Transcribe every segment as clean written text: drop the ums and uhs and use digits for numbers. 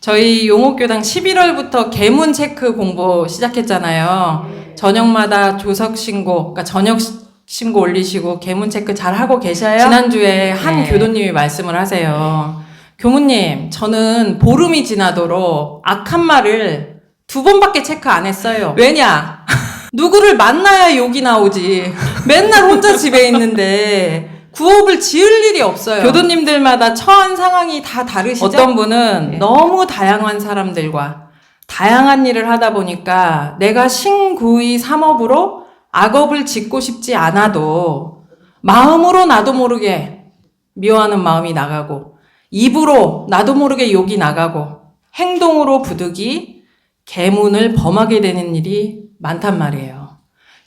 저희 용옥교당 11월부터 계문 체크 공부 시작했잖아요. 저녁마다 조석 신고, 그러니까 저녁 신고 올리시고 계문 체크 잘 하고 계셔요? 지난주에 한 교도님이 말씀을 하세요. 교무님, 저는 보름이 지나도록 악한 말을 2번밖에 체크 안 했어요. 왜냐? 누구를 만나야 욕이 나오지. 맨날 혼자 집에 있는데 구업을 지을 일이 없어요. 교도님들마다 처한 상황이 다 다르시죠? 어떤 분은 너무 다양한 사람들과 다양한 일을 하다 보니까 내가 신구의 삼업으로 악업을 짓고 싶지 않아도 마음으로 나도 모르게 미워하는 마음이 나가고 입으로 나도 모르게 욕이 나가고 행동으로 부득이 계문을 범하게 되는 일이 많단 말이에요.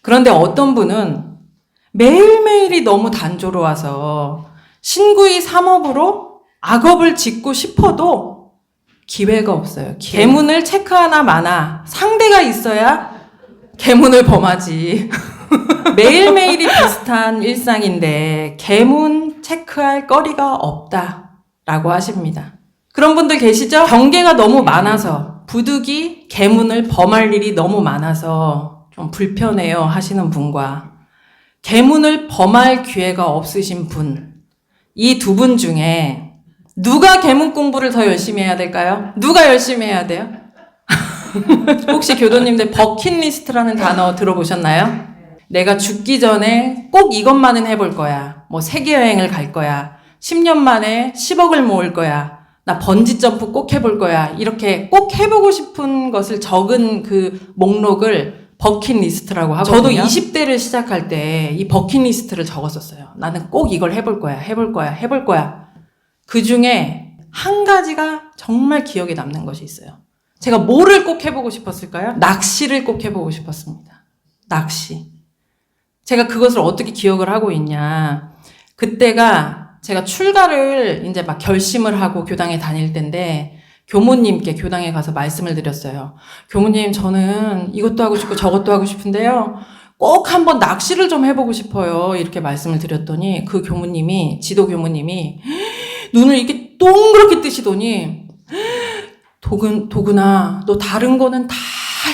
그런데 어떤 분은 매일매일이 너무 단조로워서 신구의 삼업으로 악업을 짓고 싶어도 기회가 없어요. 계문을 체크하나 마나 상대가 있어야 계문을 범하지. 매일매일이 비슷한 일상인데 계문 체크할 거리가 없다라고 하십니다. 그런 분들 계시죠? 경계가 너무 많아서 부득이 계문을 범할 일이 너무 많아서 좀 불편해요 하시는 분과 계문을 범할 기회가 없으신 분, 이 두 분 중에 누가 계문 공부를 더 열심히 해야 될까요? 누가 열심히 해야 돼요? 혹시 교도님들 버킷리스트라는 단어 들어보셨나요? 내가 죽기 전에 꼭 이것만은 해볼 거야. 뭐 세계여행을 갈 거야. 10년 만에 10억을 모을 거야. 나 번지점프 꼭 해볼 거야. 이렇게 꼭 해보고 싶은 것을 적은 그 목록을 버킷리스트라고 하거든요. 저도 20대를 시작할 때 이 버킷리스트를 적었었어요. 나는 꼭 이걸 해볼 거야. 해볼 거야. 해볼 거야. 그 중에 한 가지가 정말 기억에 남는 것이 있어요. 제가 뭐를 꼭 해보고 싶었을까요? 낚시를 꼭 해보고 싶었습니다. 낚시. 제가 그것을 어떻게 기억을 하고 있냐. 그때가 제가 출가를 이제 막 결심을 하고 교당에 다닐 때인데 교무님께 교당에 가서 말씀을 드렸어요. 교무님, 저는 이것도 하고 싶고 저것도 하고 싶은데요. 꼭 한번 낚시를 좀 해보고 싶어요. 이렇게 말씀을 드렸더니 그 교무님이, 지도 교무님이 눈을 이렇게 동그랗게 뜨시더니 도근아, 너 다른 거는 다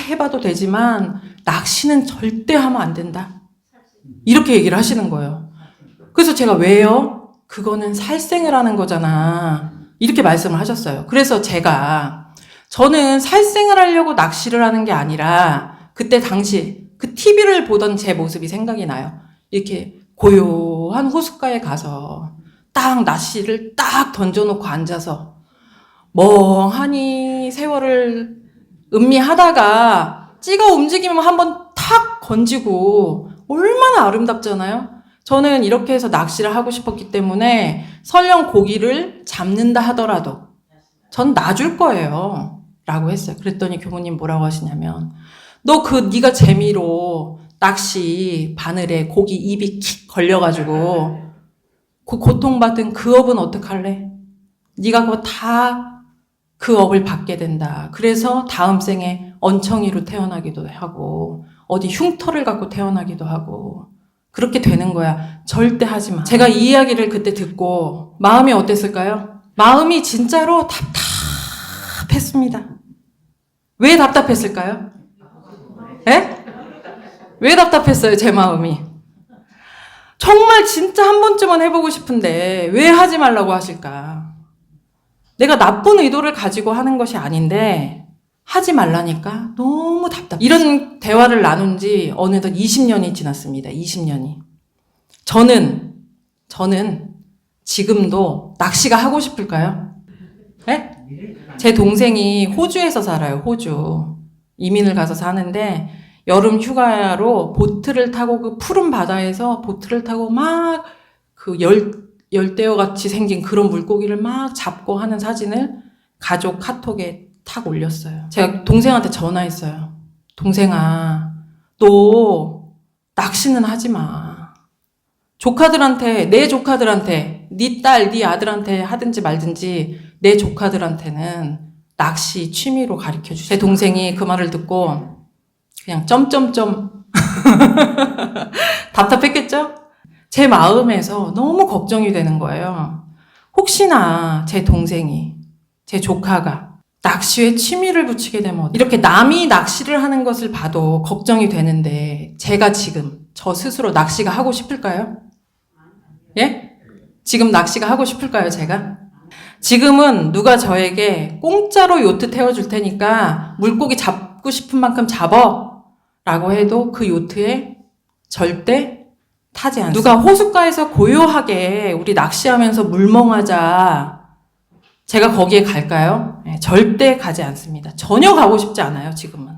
해봐도 되지만 낚시는 절대 하면 안 된다. 이렇게 얘기를 하시는 거예요. 그래서 제가 왜요? 그거는 살생을 하는 거잖아. 이렇게 말씀을 하셨어요. 그래서 저는 살생을 하려고 낚시를 하는 게 아니라 그때 당시 그 TV를 보던 제 모습이 생각이 나요. 이렇게 고요한 호숫가에 가서 딱 낚시를 딱 던져놓고 앉아서 멍하니 세월을 음미하다가 찌가 움직이면 한번 탁 건지고 얼마나 아름답잖아요. 저는 이렇게 해서 낚시를 하고 싶었기 때문에 설령 고기를 잡는다 하더라도 전 놔줄 거예요 라고 했어요. 그랬더니 교무님 뭐라고 하시냐면 네가 재미로 낚시 바늘에 고기 입이 킥 걸려가지고 그 고통받은 그 업은 어떡할래? 네가 그거 다 그 업을 받게 된다. 그래서 다음 생에 언청이로 태어나기도 하고 어디 흉터를 갖고 태어나기도 하고 그렇게 되는 거야. 절대 하지 마. 제가 이 이야기를 그때 듣고 마음이 어땠을까요? 마음이 진짜로 답답했습니다. 왜 답답했을까요? 에? 왜 답답했어요, 제 마음이? 정말 진짜 한 번쯤은 해보고 싶은데 왜 하지 말라고 하실까? 내가 나쁜 의도를 가지고 하는 것이 아닌데 하지 말라니까 너무 답답해. 이런 대화를 나눈 지 어느덧 20년이 지났습니다. 20년이. 저는 지금도 낚시가 하고 싶을까요? 네? 제 동생이 호주에서 살아요. 호주. 이민을 가서 사는데 여름 휴가로 보트를 타고 그 푸른 바다에서 보트를 타고 막 그 열대어 같이 생긴 그런 물고기를 막 잡고 하는 사진을 가족 카톡에 탁 올렸어요. 제가 동생한테 전화했어요. 동생아, 너 낚시는 하지 마. 내 조카들한테, 네 딸, 네 아들한테 하든지 말든지 내 조카들한테는 낚시 취미로 가르쳐주세요. 제 동생이 그 말을 듣고 그냥 점점점 답답했겠죠? 제 마음에서 너무 걱정이 되는 거예요. 혹시나 제 동생이, 제 조카가 낚시에 취미를 붙이게 되면 이렇게 남이 낚시를 하는 것을 봐도 걱정이 되는데 제가 지금 저 스스로 낚시가 하고 싶을까요? 예? 지금 낚시가 하고 싶을까요, 제가? 지금은 누가 저에게 공짜로 요트 태워줄 테니까 물고기 잡고 싶은 만큼 잡어 라고 해도 그 요트에 절대 타지 않습니다. 누가 호숫가에서 고요하게 우리 낚시하면서 물멍하자 제가 거기에 갈까요? 네, 절대 가지 않습니다. 전혀 가고 싶지 않아요, 지금은.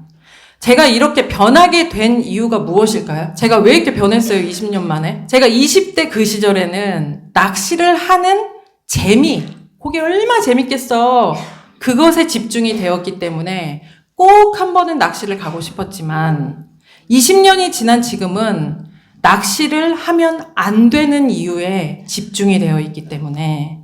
제가 이렇게 변하게 된 이유가 무엇일까요? 제가 왜 이렇게 변했어요, 20년 만에? 제가 20대 그 시절에는 낚시를 하는 재미, 그게 얼마나 재밌겠어. 그것에 집중이 되었기 때문에 꼭 한 번은 낚시를 가고 싶었지만 20년이 지난 지금은 낚시를 하면 안 되는 이유에 집중이 되어 있기 때문에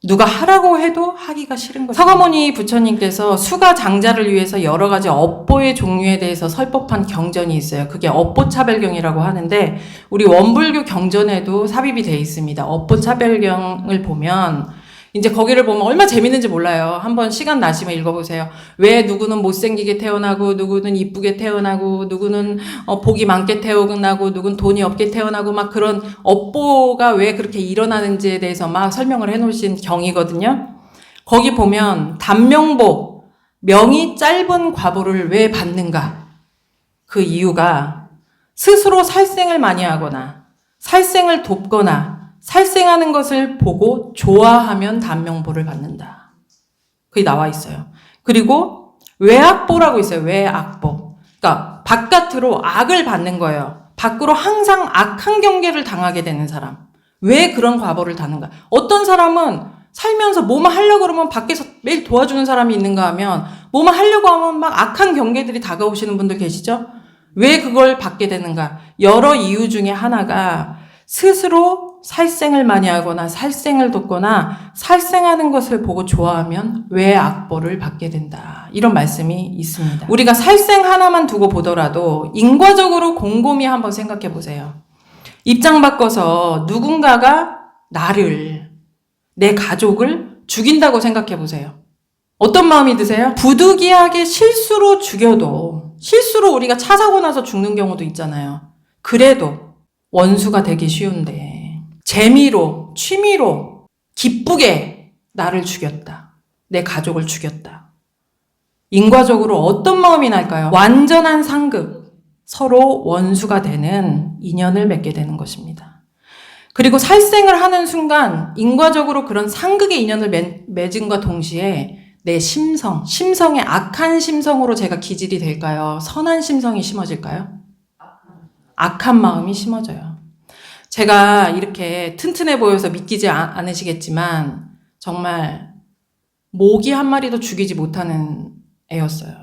누가 하라고 해도 하기가 싫은 거죠. 서가모니 부처님께서 수가 장자를 위해서 여러 가지 업보의 종류에 대해서 설법한 경전이 있어요. 그게 업보차별경이라고 하는데 우리 원불교 경전에도 삽입이 되어 있습니다. 업보차별경을 보면 이제 거기를 보면 얼마나 재밌는지 몰라요. 한번 시간 나시면 읽어보세요. 왜 누구는 못생기게 태어나고 누구는 이쁘게 태어나고 누구는 복이 많게 태어나고 누구는 돈이 없게 태어나고 막 그런 업보가 왜 그렇게 일어나는지에 대해서 막 설명을 해놓으신 경이거든요. 거기 보면 단명보, 명이 짧은 과보를 왜 받는가? 그 이유가 스스로 살생을 많이 하거나 살생을 돕거나 살생하는 것을 보고 좋아하면 단명보를 받는다. 그게 나와 있어요. 그리고 외악보라고 있어요. 외악보. 그러니까 바깥으로 악을 받는 거예요. 밖으로 항상 악한 경계를 당하게 되는 사람. 왜 그런 과보를 다는가? 어떤 사람은 살면서 뭐만 하려고 그러면 밖에서 매일 도와주는 사람이 있는가 하면 뭐만 하려고 하면 막 악한 경계들이 다가오시는 분들 계시죠? 왜 그걸 받게 되는가? 여러 이유 중에 하나가 스스로 살생을 많이 하거나 살생을 돕거나 살생하는 것을 보고 좋아하면 외악보를 받게 된다. 이런 말씀이 있습니다. 우리가 살생 하나만 두고 보더라도 인과적으로 곰곰이 한번 생각해 보세요. 입장 바꿔서 누군가가 나를, 내 가족을 죽인다고 생각해 보세요. 어떤 마음이 드세요? 부득이하게 실수로 죽여도 실수로 우리가 차 사고 나서 죽는 경우도 있잖아요. 그래도 원수가 되기 쉬운데 재미로, 취미로, 기쁘게 나를 죽였다. 내 가족을 죽였다. 인과적으로 어떤 마음이 날까요? 완전한 상극, 서로 원수가 되는 인연을 맺게 되는 것입니다. 그리고 살생을 하는 순간 인과적으로 그런 상극의 인연을 맺음과 동시에 내 심성, 심성의 악한 심성으로 제가 기질이 될까요? 선한 심성이 심어질까요? 악한 마음이 심어져요. 제가 이렇게 튼튼해 보여서 믿기지 않으시겠지만 정말 모기 한 마리도 죽이지 못하는 애였어요.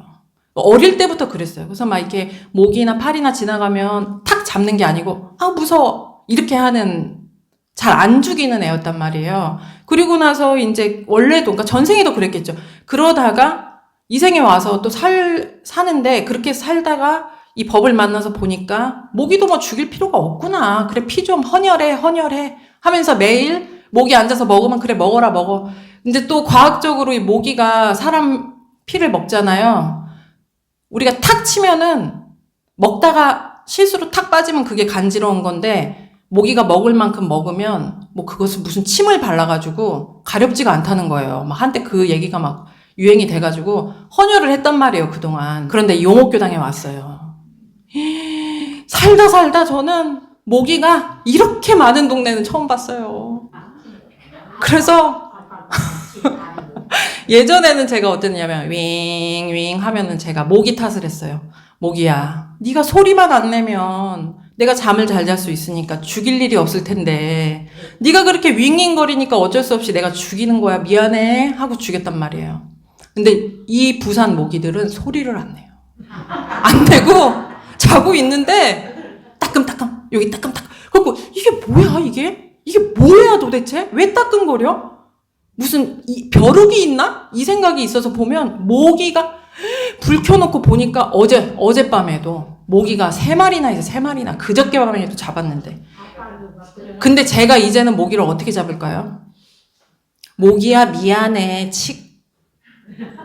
어릴 때부터 그랬어요. 그래서 막 이렇게 모기나 파리나 지나가면 탁 잡는 게 아니고 아 무서워 이렇게 하는 잘 안 죽이는 애였단 말이에요. 그리고 나서 이제 원래도 그러니까 전생에도 그랬겠죠. 그러다가 이 생에 와서 또 사는데 그렇게 살다가 이 법을 만나서 보니까 모기도 뭐 죽일 필요가 없구나. 그래 피 좀 헌혈해 하면서 매일 모기 앉아서 먹으면 그래 먹어라 먹어. 근데 또 과학적으로 이 모기가 사람 피를 먹잖아요. 우리가 탁 치면은 먹다가 실수로 탁 빠지면 그게 간지러운 건데 모기가 먹을 만큼 먹으면 뭐 그것을 무슨 침을 발라가지고 가렵지가 않다는 거예요. 막 한때 그 얘기가 막 유행이 돼가지고 헌혈을 했단 말이에요 그동안. 그런데 용옥교당에 왔어요. 살다 저는 모기가 이렇게 많은 동네는 처음 봤어요. 그래서 예전에는 제가 어땠냐면 윙윙 하면은 제가 모기 탓을 했어요. 모기야, 네가 소리만 안 내면 내가 잠을 잘 잘 수 있으니까 죽일 일이 없을 텐데 네가 그렇게 윙윙거리니까 어쩔 수 없이 내가 죽이는 거야. 미안해 하고 죽였단 말이에요. 근데 이 부산 모기들은 소리를 안 내요. 안 내고 자고 있는데 따끔따끔 여기 따끔따끔 그리고 이게 뭐야 이게 뭐야 도대체 왜 따끔거려? 무슨 벼룩이 있나? 이 생각이 있어서 보면 모기가 불 켜놓고 보니까 어젯밤에도 모기가 3마리나 있어. 3마리나 그저께 밤에도 잡았는데 근데 제가 이제는 모기를 어떻게 잡을까요? 모기야 미안해 칙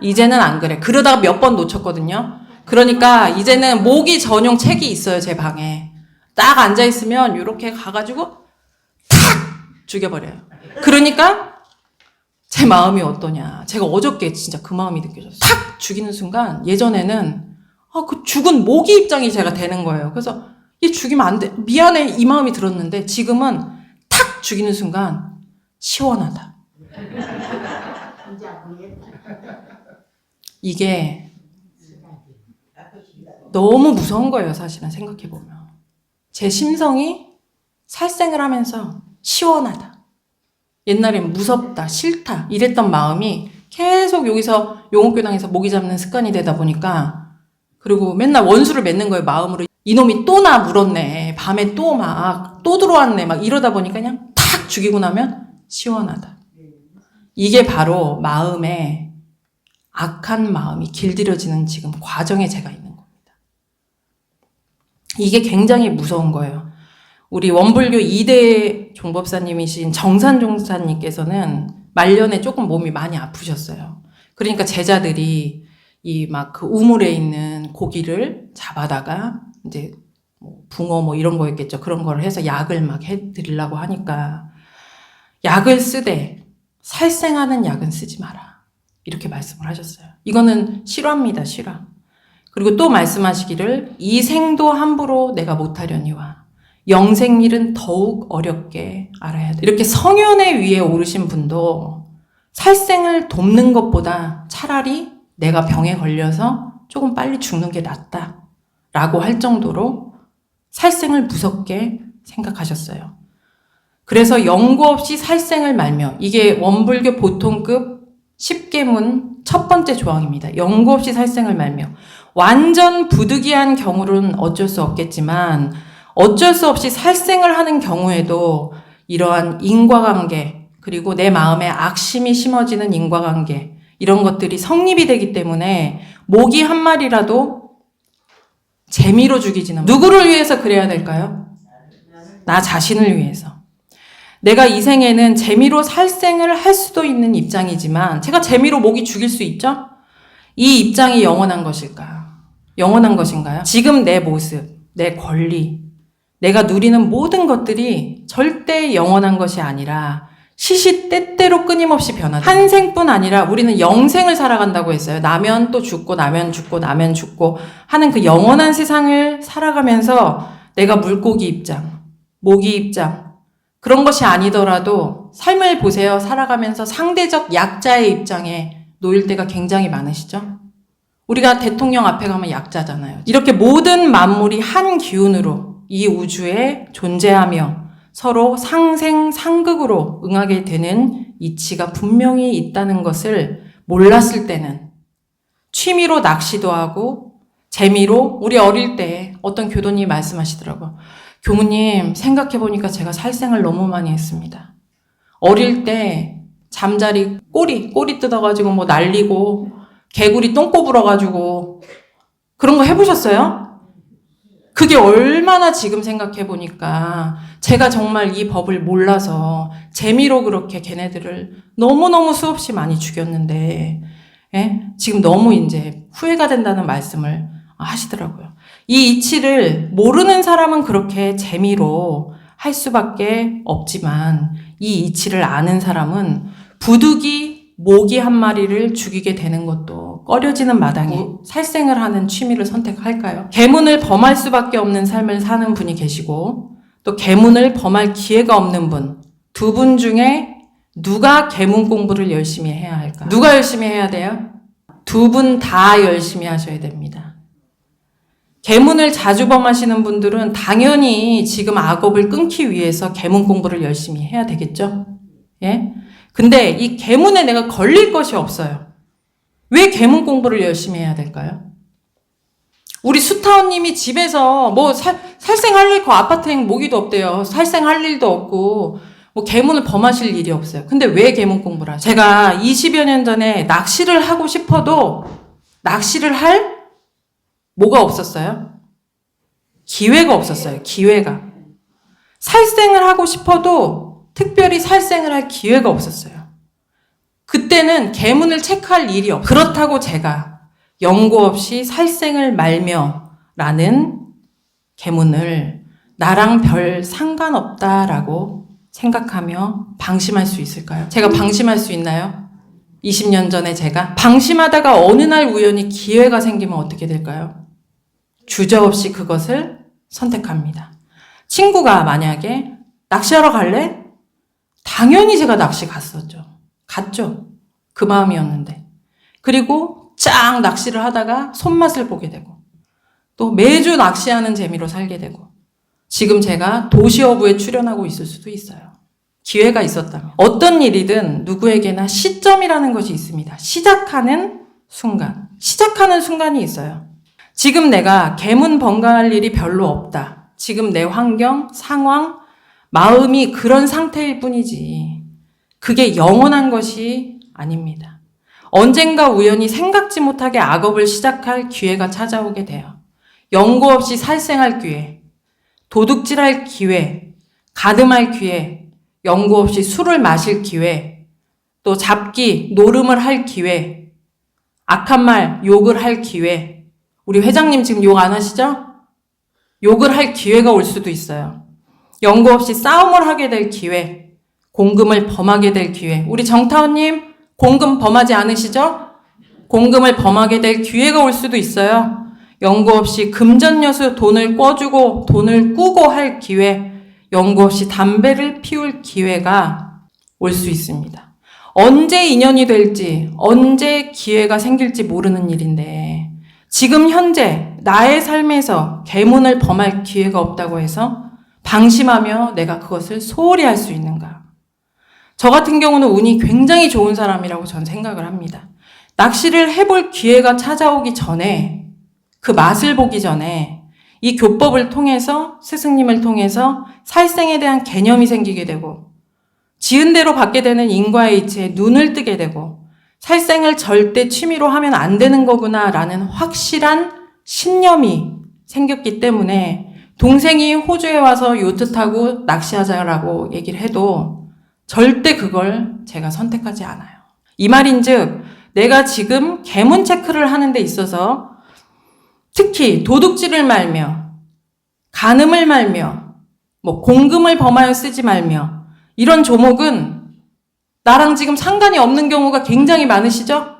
이제는 안 그래. 그러다가 몇 번 놓쳤거든요. 그러니까 이제는 모기 전용 책이 있어요, 제 방에. 딱 앉아있으면 이렇게 가가지고 탁! 죽여버려요. 그러니까 제 마음이 어떠냐. 제가 어저께 진짜 그 마음이 느껴졌어요. 탁! 죽이는 순간 예전에는 그 죽은 모기 입장이 제가 되는 거예요. 그래서 얘 죽이면 안 돼. 미안해. 이 마음이 들었는데 지금은 탁! 죽이는 순간 시원하다. 이게 너무 무서운 거예요, 사실은 생각해보면. 제 심성이 살생을 하면서 시원하다. 옛날엔 무섭다, 싫다 이랬던 마음이 계속 여기서 용옥교당에서 모기 잡는 습관이 되다 보니까 그리고 맨날 원수를 맺는 거예요, 마음으로. 이놈이 또 나 물었네. 밤에 또 들어왔네. 막 이러다 보니까 그냥 탁 죽이고 나면 시원하다. 이게 바로 마음에 악한 마음이 길들여지는 지금 과정에 제가 있는 겁니다. 이게 굉장히 무서운 거예요. 우리 원불교 2대 종법사님이신 정산 종사님께서는 말년에 조금 몸이 많이 아프셨어요. 그러니까 제자들이 이 막 그 우물에 있는 고기를 잡아다가 이제 뭐 붕어 뭐 이런 거였겠죠. 그런 걸 해서 약을 막 해드리려고 하니까 약을 쓰되 살생하는 약은 쓰지 마라. 이렇게 말씀을 하셨어요. 이거는 실화입니다, 실화. 그리고 또 말씀하시기를 이 생도 함부로 내가 못하려니와 영생일은 더욱 어렵게 알아야 돼. 이렇게 성현의 위에 오르신 분도 살생을 돕는 것보다 차라리 내가 병에 걸려서 조금 빨리 죽는 게 낫다 라고 할 정도로 살생을 무섭게 생각하셨어요. 그래서 연고 없이 살생을 말며, 이게 원불교 보통급 10계문 첫 번째 조항입니다. 연고 없이 살생을 말며, 완전 부득이한 경우는 어쩔 수 없겠지만 어쩔 수 없이 살생을 하는 경우에도 이러한 인과관계, 그리고 내 마음에 악심이 심어지는 인과관계, 이런 것들이 성립이 되기 때문에 모기 한 마리라도 재미로 죽이지는, 누구를 위해서 그래야 될까요? 나 자신을 위해서. 내가 이 생에는 재미로 살생을 할 수도 있는 입장이지만 제가 재미로 모기 죽일 수 있죠? 이 입장이 영원한 것일까? 영원한 것인가요? 지금 내 모습, 내 권리, 내가 누리는 모든 것들이 절대 영원한 것이 아니라 시시때때로 끊임없이 변하다. 한 생뿐 아니라 우리는 영생을 살아간다고 했어요. 나면 또 죽고 나면 죽고 나면 죽고 하는 그 영원한 세상을 살아가면서 내가 물고기 입장, 모기 입장, 그런 것이 아니더라도 삶을 보세요. 살아가면서 상대적 약자의 입장에 놓일 때가 굉장히 많으시죠? 우리가 대통령 앞에 가면 약자잖아요. 이렇게 모든 만물이 한 기운으로 이 우주에 존재하며 서로 상생상극으로 응하게 되는 이치가 분명히 있다는 것을 몰랐을 때는 취미로 낚시도 하고 재미로, 우리 어릴 때 어떤 교도님이 말씀하시더라고요. 교무님, 생각해보니까 제가 살생을 너무 많이 했습니다. 어릴 때 잠자리 꼬리 뜯어가지고 뭐 날리고 개구리 똥꼬 불어가지고 그런 거 해보셨어요? 그게 얼마나 지금 생각해보니까 제가 정말 이 법을 몰라서 재미로 그렇게 걔네들을 너무너무 수없이 많이 죽였는데, 예? 지금 너무 이제 후회가 된다는 말씀을 하시더라고요. 이 이치를 모르는 사람은 그렇게 재미로 할 수밖에 없지만 이 이치를 아는 사람은 부득이 모기 한 마리를 죽이게 되는 것도 꺼려지는 마당에 살생을 하는 취미를 선택할까요? 계문을 범할 수밖에 없는 삶을 사는 분이 계시고 또 계문을 범할 기회가 없는 분, 두 분 중에 누가 계문 공부를 열심히 해야 할까? 누가 열심히 해야 돼요? 두 분 다 열심히 하셔야 됩니다. 계문을 자주 범하시는 분들은 당연히 지금 악업을 끊기 위해서 계문 공부를 열심히 해야 되겠죠? 예? 근데 이 계문에 내가 걸릴 것이 없어요. 왜 계문 공부를 열심히 해야 될까요? 우리 수타원님이 집에서 뭐 살생할 일, 그 아파트엔 모기도 없대요. 살생할 일도 없고 뭐 계문을 범하실 일이 없어요. 근데 왜 계문 공부를 하세요? 제가 20여 년 전에 낚시를 하고 싶어도 낚시를 할 뭐가 없었어요? 기회가 없었어요. 기회가. 살생을 하고 싶어도 특별히 살생을 할 기회가 없었어요. 그때는 계문을 체크할 일이 없어요. 그렇다고 제가 연고 없이 살생을 말며 라는 계문을 나랑 별 상관없다라고 생각하며 방심할 수 있을까요? 제가 방심할 수 있나요? 20년 전에 제가 방심하다가 어느 날 우연히 기회가 생기면 어떻게 될까요? 주저없이 그것을 선택합니다. 친구가 만약에 낚시하러 갈래? 당연히 제가 낚시 갔죠. 그 마음이었는데. 그리고 쫙 낚시를 하다가 손맛을 보게 되고 또 매주 낚시하는 재미로 살게 되고 지금 제가 도시어부에 출연하고 있을 수도 있어요. 기회가 있었다면. 어떤 일이든 누구에게나 시점이라는 것이 있습니다. 시작하는 순간이 있어요. 지금 내가 계문 번갈아갈 일이 별로 없다. 지금 내 환경, 상황, 마음이 그런 상태일 뿐이지 그게 영원한 것이 아닙니다. 언젠가 우연히 생각지 못하게 악업을 시작할 기회가 찾아오게 돼요. 연고 없이 살생할 기회, 도둑질할 기회, 가늠할 기회, 연고 없이 술을 마실 기회, 또 잡기, 노름을 할 기회, 악한 말, 욕을 할 기회. 우리 회장님 지금 욕 안 하시죠? 욕을 할 기회가 올 수도 있어요. 연고 없이 싸움을 하게 될 기회, 공금을 범하게 될 기회. 우리 정타원님 공금 범하지 않으시죠? 공금을 범하게 될 기회가 올 수도 있어요. 연고 없이 금전여수 돈을 꿔주고 돈을 꾸고 할 기회, 연고 없이 담배를 피울 기회가 올 수 있습니다. 언제 인연이 될지, 언제 기회가 생길지 모르는 일인데 지금 현재 나의 삶에서 계문을 범할 기회가 없다고 해서 방심하며 내가 그것을 소홀히 할 수 있는가? 저 같은 경우는 운이 굉장히 좋은 사람이라고 저는 생각을 합니다. 낚시를 해볼 기회가 찾아오기 전에 그 맛을 보기 전에 이 교법을 통해서 스승님을 통해서 살생에 대한 개념이 생기게 되고 지은 대로 받게 되는 인과의 이치에 눈을 뜨게 되고 살생을 절대 취미로 하면 안 되는 거구나라는 확실한 신념이 생겼기 때문에 동생이 호주에 와서 요트 타고 낚시하자라고 얘기를 해도 절대 그걸 제가 선택하지 않아요. 이 말인즉 내가 지금 계문 체크를 하는 데 있어서 특히 도둑질을 말며 간음을 말며 공금을 범하여 쓰지 말며 이런 조목은 나랑 지금 상관이 없는 경우가 굉장히 많으시죠?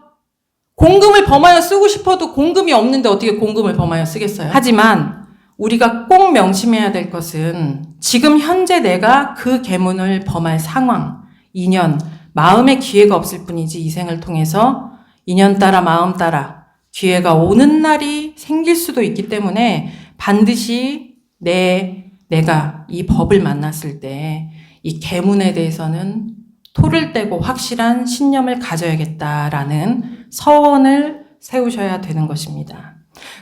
공금을 범하여 쓰고 싶어도 공금이 없는데 어떻게 공금을 범하여 쓰겠어요? 하지만 우리가 꼭 명심해야 될 것은 지금 현재 내가 그 계문을 범할 상황, 인연, 마음의 기회가 없을 뿐이지 이 생을 통해서 인연 따라 마음 따라 기회가 오는 날이 생길 수도 있기 때문에 반드시 내가 이 법을 만났을 때 이 계문에 대해서는 토를 떼고 확실한 신념을 가져야겠다라는 서원을 세우셔야 되는 것입니다.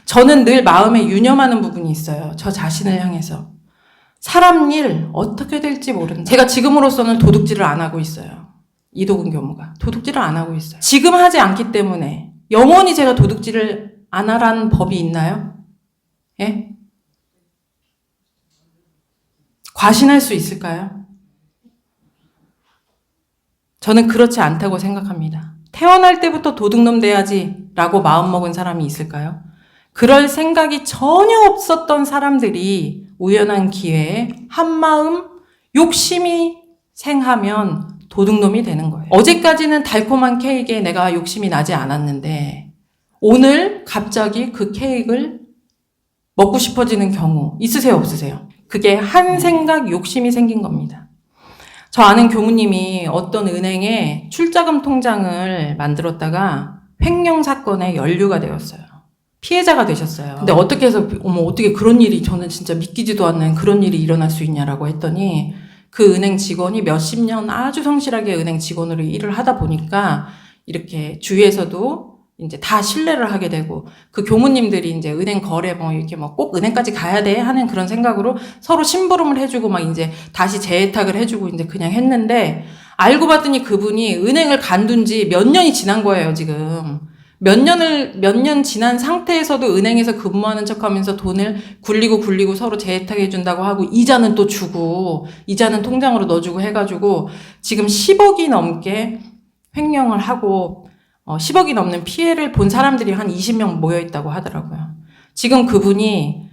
저는 늘 마음에 유념하는 부분이 있어요. 저 자신을 향해서. 사람 일 어떻게 될지 모른다. 제가 지금으로서는 도둑질을 안 하고 있어요. 이도근 교무가. 도둑질을 안 하고 있어요. 지금 하지 않기 때문에 영원히 제가 도둑질을 안 하라는 법이 있나요? 예? 과신할 수 있을까요? 저는 그렇지 않다고 생각합니다. 태어날 때부터 도둑놈 돼야지 라고 마음먹은 사람이 있을까요? 그럴 생각이 전혀 없었던 사람들이 우연한 기회에 한마음 욕심이 생하면 도둑놈이 되는 거예요. 어제까지는 달콤한 케이크에 내가 욕심이 나지 않았는데 오늘 갑자기 그 케이크를 먹고 싶어지는 경우 있으세요, 없으세요? 그게 한 생각 욕심이 생긴 겁니다. 저 아는 교무님이 어떤 은행에 출자금 통장을 만들었다가 횡령 사건에 연루가 되었어요. 피해자가 되셨어요. 근데 어떻게 해서 어떻게 그런 일이 저는 진짜 믿기지도 않는 그런 일이 일어날 수 있냐라고 했더니 그 은행 직원이 몇십 년 아주 성실하게 은행 직원으로 일을 하다 보니까 이렇게 주위에서도 이제 다 신뢰를 하게 되고 그 교무님들이 이제 은행 거래 이렇게 꼭 은행까지 가야 돼 하는 그런 생각으로 서로 심부름을 해주고 막 이제 다시 재해탁을 해주고 이제 그냥 했는데 알고 봤더니 그분이 은행을 간둔 지 몇 년이 지난 거예요, 지금. 몇 년 지난 상태에서도 은행에서 근무하는 척 하면서 돈을 굴리고 서로 재해탁해준다고 하고 이자는 또 주고 이자는 통장으로 넣어주고 해가지고 지금 10억이 넘게 횡령을 하고 10억이 넘는 피해를 본 사람들이 한 20명 모여 있다고 하더라고요. 지금 그분이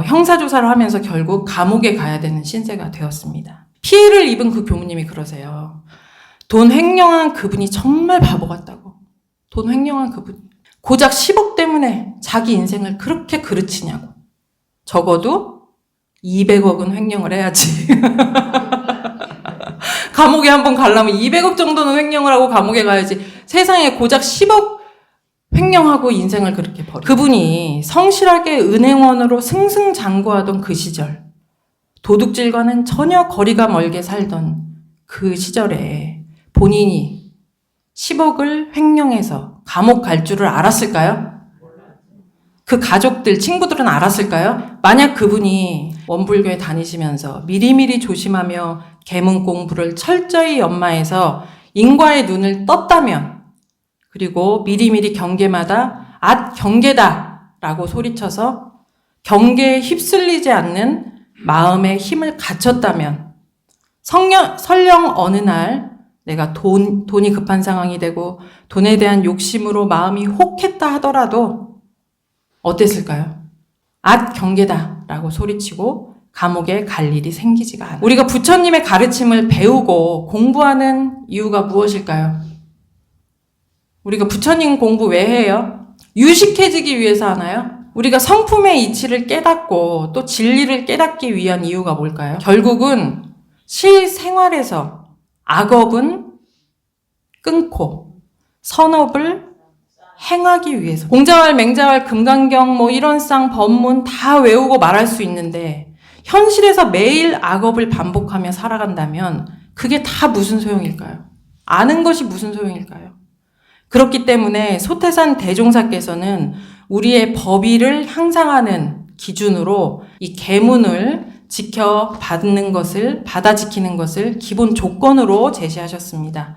형사조사를 하면서 결국 감옥에 가야 되는 신세가 되었습니다. 피해를 입은 그 교무님이 그러세요. 돈 횡령한 그분이 정말 바보 같다고. 돈 횡령한 그분이 고작 10억 때문에 자기 인생을 그렇게 그르치냐고. 적어도 200억은 횡령을 해야지. 감옥에 한번 가려면 200억 정도는 횡령을 하고 감옥에 가야지. 세상에 고작 10억 횡령하고 인생을 그렇게 버려. 그분이 성실하게 은행원으로 승승장구하던 그 시절, 도둑질과는 전혀 거리가 멀게 살던 그 시절에 본인이 10억을 횡령해서 감옥 갈 줄을 알았을까요? 그 가족들, 친구들은 알았을까요? 만약 그분이 원불교에 다니시면서 미리미리 조심하며 계문 공부를 철저히 연마해서 인과의 눈을 떴다면, 그리고 미리미리 경계마다 앗 경계다 라고 소리쳐서 경계에 휩쓸리지 않는 마음의 힘을 갖췄다면, 설령 어느 날 내가 돈이 급한 상황이 되고 돈에 대한 욕심으로 마음이 혹했다 하더라도 어땠을까요? 앗 경계다 라고 소리치고 감옥에 갈 일이 생기지가 않아요. 우리가 부처님의 가르침을 배우고 공부하는 이유가 무엇일까요? 우리가 부처님 공부 왜 해요? 유식해지기 위해서 하나요? 우리가 성품의 이치를 깨닫고 또 진리를 깨닫기 위한 이유가 뭘까요? 결국은 실생활에서 악업은 끊고 선업을 행하기 위해서. 공자왈, 맹자왈, 금강경, 일원상, 법문 다 외우고 말할 수 있는데 현실에서 매일 악업을 반복하며 살아간다면 그게 다 무슨 소용일까요? 아는 것이 무슨 소용일까요? 그렇기 때문에 소태산 대종사께서는 우리의 법의를 향상하는 기준으로 이 계문을 지켜받는 것을, 받아 지키는 것을 기본 조건으로 제시하셨습니다.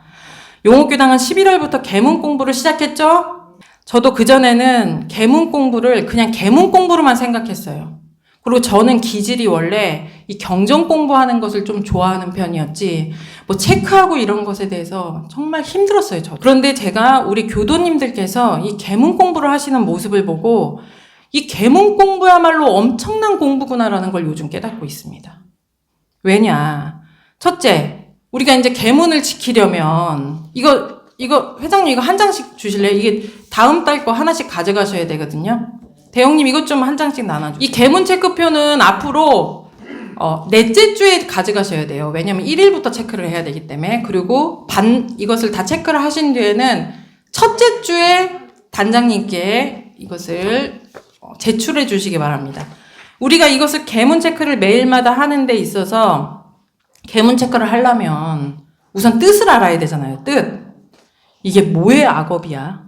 용옥교당은 11월부터 계문 공부를 시작했죠? 저도 그전에는 계문 공부를 그냥 계문 공부로만 생각했어요. 그리고 저는 기질이 원래 이 경전 공부하는 것을 좀 좋아하는 편이었지, 체크하고 이런 것에 대해서 정말 힘들었어요, 저도. 그런데 제가 우리 교도님들께서 이 계문 공부를 하시는 모습을 보고 이 계문 공부야말로 엄청난 공부구나라는 걸 요즘 깨닫고 있습니다. 왜냐? 첫째, 우리가 이제 계문을 지키려면 이거 회장님 이거 한 장씩 주실래요? 이게 다음 달 거 하나씩 가져가셔야 되거든요. 대형님 이것 좀 한 장씩 나눠주세요. 이 계문 체크표는 앞으로 넷째 주에 가져가셔야 돼요. 왜냐면 1일부터 체크를 해야 되기 때문에. 그리고 이것을 다 체크를 하신 뒤에는 첫째 주에 단장님께 이것을 제출해 주시기 바랍니다. 우리가 이것을 계문 체크를 매일마다 하는 데 있어서 계문 체크를 하려면 우선 뜻을 알아야 되잖아요. 뜻. 이게 뭐의 악업이야?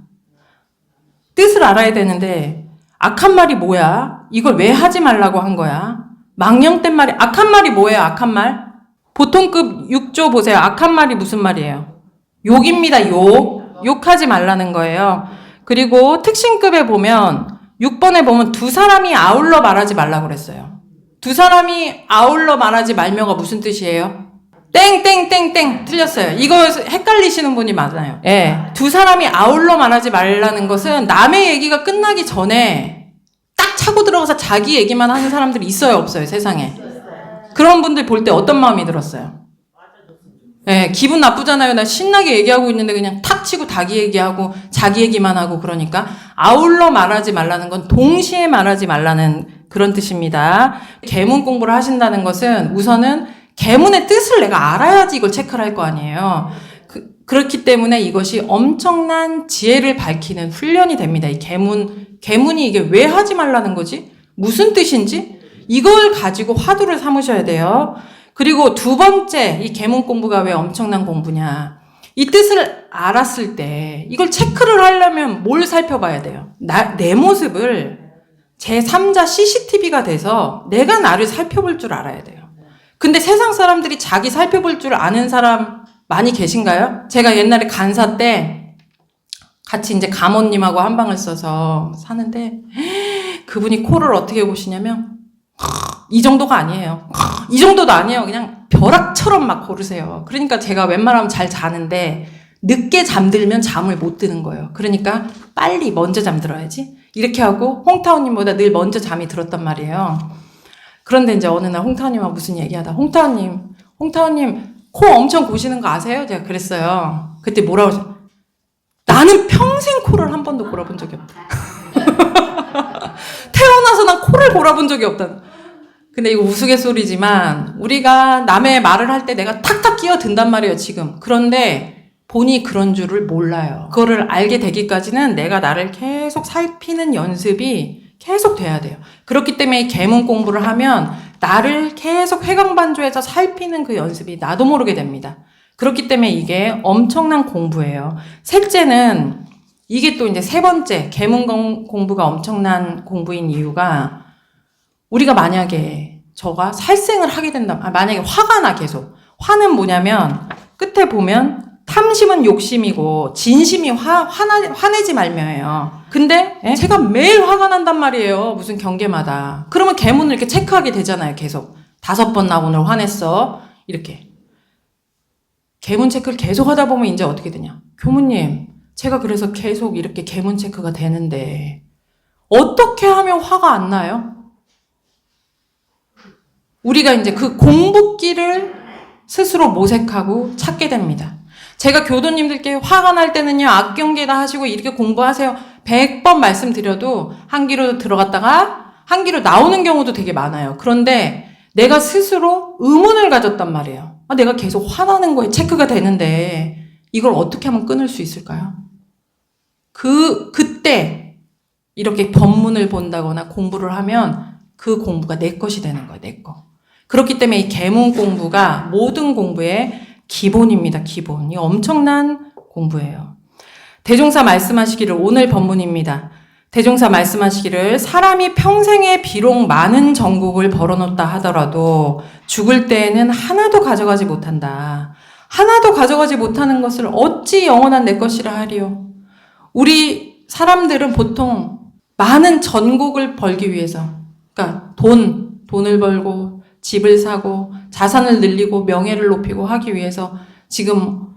뜻을 알아야 되는데 악한 말이 뭐야? 이걸 왜 하지 말라고 한 거야? 망령된 말이, 악한 말이 뭐예요? 악한 말? 보통급 6조 보세요. 악한 말이 무슨 말이에요? 욕입니다. 욕하지 말라는 거예요. 그리고 특신급에 보면 6번에 보면 두 사람이 아울러 말하지 말라고 그랬어요. 두 사람이 아울러 말하지 말며가 무슨 뜻이에요? 땡땡땡땡 틀렸어요. 이거 헷갈리시는 분이 많아요. 예, 두 사람이 아울러 말하지 말라는 것은 남의 얘기가 끝나기 전에 딱 차고 들어가서 자기 얘기만 하는 사람들이 있어요, 없어요, 세상에? 그런 분들 볼 때 어떤 마음이 들었어요? 예, 기분 나쁘잖아요. 나 신나게 얘기하고 있는데 그냥 탁 치고 자기 얘기하고 자기 얘기만 하고. 그러니까 아울러 말하지 말라는 건 동시에 말하지 말라는 그런 뜻입니다. 계문 공부를 하신다는 것은 우선은 계문의 뜻을 내가 알아야지 이걸 체크를 할 거 아니에요. 그렇기 때문에 이것이 엄청난 지혜를 밝히는 훈련이 됩니다. 이 계문이 이게 왜 하지 말라는 거지? 무슨 뜻인지? 이걸 가지고 화두를 삼으셔야 돼요. 그리고 두 번째, 이 계문 공부가 왜 엄청난 공부냐. 이 뜻을 알았을 때 이걸 체크를 하려면 뭘 살펴봐야 돼요? 내 모습을 제3자 CCTV가 돼서 내가 나를 살펴볼 줄 알아야 돼요. 근데 세상 사람들이 자기 살펴볼 줄 아는 사람 많이 계신가요? 제가 옛날에 간사 때 같이 이제 감원님하고 한 방을 써서 사는데 그분이 코를 어떻게 보시냐면 이 정도가 아니에요. 이 정도도 아니에요. 그냥 벼락처럼 막 고르세요. 그러니까 제가 웬만하면 잘 자는데 늦게 잠들면 잠을 못 드는 거예요. 그러니까 빨리 먼저 잠들어야지. 이렇게 하고 홍타오님보다 늘 먼저 잠이 들었단 말이에요. 그런데 이제 어느 날 홍타오님하고 무슨 얘기하다 홍타오님 코 엄청 고시는 거 아세요? 제가 그랬어요. 그때 뭐라고 하죠? 나는 평생 코를 한 번도 골아본 적이 없다. 태어나서 난 코를 골아본 적이 없다. 근데 이거 우스갯소리지만 우리가 남의 말을 할 때 내가 탁탁 끼어든단 말이에요, 지금. 그런데 본인이 그런 줄을 몰라요. 그거를 알게 되기까지는 내가 나를 계속 살피는 연습이 계속 돼야 돼요. 그렇기 때문에 이 계문 공부를 하면 나를 계속 회광반조해서 살피는 그 연습이 나도 모르게 됩니다. 그렇기 때문에 이게 엄청난 공부예요. 셋째는 이게 또 이제 세 번째 계문 공부가 엄청난 공부인 이유가 우리가 만약에 저가 살생을 하게 된다. 만약에 화가 나 계속. 화는 뭐냐면 끝에 보면 탐심은 욕심이고 진심이 화내지 말며예요. 근데 제가 매일 화가 난단 말이에요. 무슨 경계마다. 그러면 계문을 이렇게 체크하게 되잖아요. 계속. 5번 나 오늘 화냈어. 이렇게. 계문 체크를 계속 하다 보면 이제 어떻게 되냐. 교무님, 제가 그래서 계속 이렇게 계문 체크가 되는데 어떻게 하면 화가 안 나요? 우리가 이제 그 공부기를 스스로 모색하고 찾게 됩니다. 제가 교도님들께 화가 날 때는요, 악경계다 하시고 이렇게 공부하세요. 100번 말씀드려도 한 귀로 들어갔다가 한 귀로 나오는 경우도 되게 많아요. 그런데 내가 스스로 의문을 가졌단 말이에요. 내가 계속 화나는 거에 체크가 되는데 이걸 어떻게 하면 끊을 수 있을까요? 그때 이렇게 법문을 본다거나 공부를 하면 그 공부가 내 것이 되는 거예요, 내 거. 그렇기 때문에 이 계문 공부가 모든 공부의 기본입니다. 기본. 이 엄청난 공부예요. 대종사 말씀하시기를 오늘 법문입니다. 대종사 말씀하시기를 사람이 평생에 비록 많은 정국을 벌어놓다 하더라도 죽을 때에는 하나도 가져가지 못한다. 하나도 가져가지 못하는 것을 어찌 영원한 내 것이라 하리요. 우리 사람들은 보통 많은 전국을 벌기 위해서 그러니까 돈을 벌고 집을 사고 자산을 늘리고 명예를 높이고 하기 위해서 지금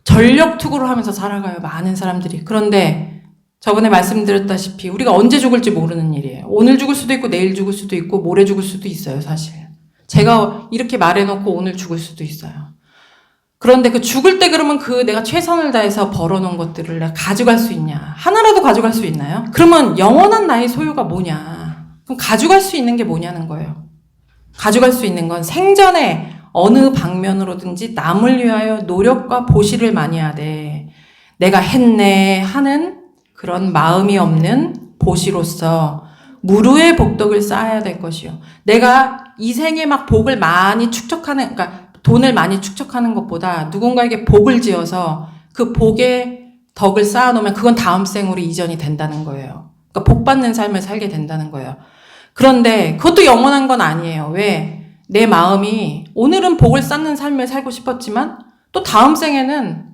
전력 투구를 하면서 살아가요. 많은 사람들이. 그런데 저번에 말씀드렸다시피 우리가 언제 죽을지 모르는 일이에요. 오늘 죽을 수도 있고 내일 죽을 수도 있고 모레 죽을 수도 있어요. 사실. 제가 이렇게 말해놓고 오늘 죽을 수도 있어요. 그런데 그 죽을 때 그러면 그 내가 최선을 다해서 벌어놓은 것들을 내가 가져갈 수 있냐? 하나라도 가져갈 수 있나요? 그러면 영원한 나의 소유가 뭐냐? 그럼 가져갈 수 있는 게 뭐냐는 거예요. 가져갈 수 있는 건 생전에 어느 방면으로든지 남을 위하여 노력과 보시를 많이 하되 내가 했네 하는 그런 마음이 없는 보시로서 무루의 복덕을 쌓아야 될 것이요. 내가 이 생에 막 복을 많이 축적하는, 그러니까 돈을 많이 축적하는 것보다 누군가에게 복을 지어서 그 복의 덕을 쌓아놓으면 그건 다음 생으로 이전이 된다는 거예요. 그러니까 복 받는 삶을 살게 된다는 거예요. 그런데 그것도 영원한 건 아니에요. 왜? 내 마음이 오늘은 복을 쌓는 삶을 살고 싶었지만 또 다음 생에는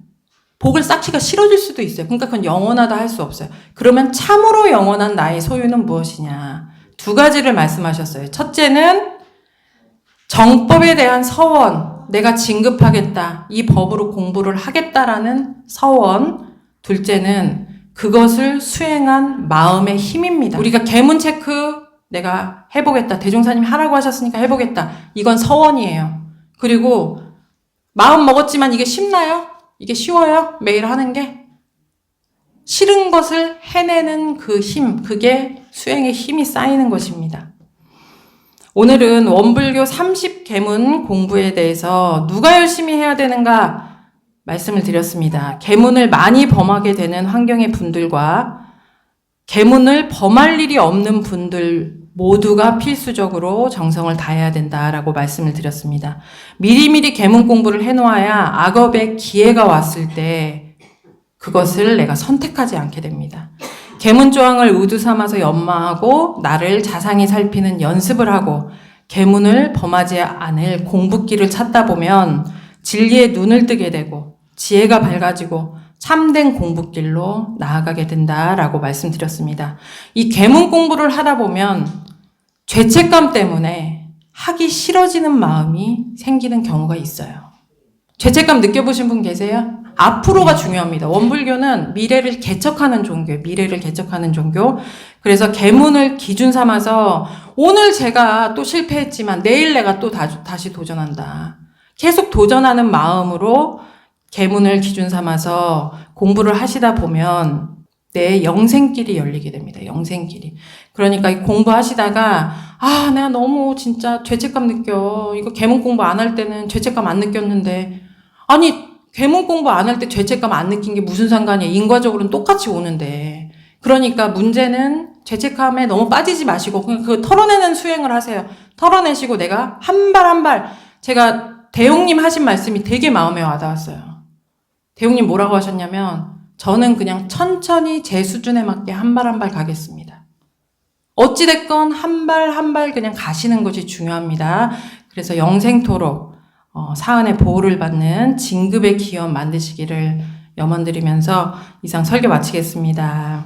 복을 쌓기가 싫어질 수도 있어요. 그러니까 그건 영원하다 할 수 없어요. 그러면 참으로 영원한 나의 소유는 무엇이냐? 2가지를 말씀하셨어요. 첫째는 정법에 대한 서원, 내가 진급하겠다, 이 법으로 공부를 하겠다라는 서원. 둘째는 그것을 수행한 마음의 힘입니다. 우리가 계문 체크 내가 해보겠다. 대종사님이 하라고 하셨으니까 해보겠다. 이건 서원이에요. 그리고 마음 먹었지만 이게 쉽나요? 이게 쉬워요? 매일 하는 게? 싫은 것을 해내는 그 힘, 그게 수행의 힘이 쌓이는 것입니다. 오늘은 원불교 30계문 공부에 대해서 누가 열심히 해야 되는가 말씀을 드렸습니다. 계문을 많이 범하게 되는 환경의 분들과 계문을 범할 일이 없는 분들 모두가 필수적으로 정성을 다해야 된다라고 말씀을 드렸습니다. 미리미리 계문 공부를 해놓아야 악업의 기회가 왔을 때 그것을 내가 선택하지 않게 됩니다. 계문 조항을 의두 삼아서 연마하고 나를 자상히 살피는 연습을 하고 계문을 범하지 않을 공부길을 찾다 보면 진리의 눈을 뜨게 되고 지혜가 밝아지고 참된 공부길로 나아가게 된다라고 말씀드렸습니다. 이 계문 공부를 하다 보면 죄책감 때문에 하기 싫어지는 마음이 생기는 경우가 있어요. 죄책감 느껴보신 분 계세요? 앞으로가 중요합니다. 원불교는 미래를 개척하는 종교예요. 미래를 개척하는 종교. 그래서 계문을 기준 삼아서 오늘 제가 또 실패했지만 내일 내가 또 다시 도전한다. 계속 도전하는 마음으로 계문을 기준 삼아서 공부를 하시다 보면 내 영생길이 열리게 됩니다. 영생길이. 그러니까 이 공부하시다가 내가 너무 진짜 죄책감 느껴. 이거 계문 공부 안 할 때는 죄책감 안 느꼈는데 아니 계문 공부 안 할 때 죄책감 안 느낀 게 무슨 상관이야. 인과적으로는 똑같이 오는데. 그러니까 문제는 죄책감에 너무 빠지지 마시고 그냥 그 털어내는 수행을 하세요. 털어내시고 내가 한 발 한 발. 제가 대용님 하신 말씀이 되게 마음에 와닿았어요. 대용님 뭐라고 하셨냐면 저는 그냥 천천히 제 수준에 맞게 한 발 한 발 가겠습니다. 어찌됐건 한 발 한 발 그냥 가시는 것이 중요합니다. 그래서 영생토록 사은의 보호를 받는 진급의 기원 만드시기를 염원드리면서 이상 설교 마치겠습니다.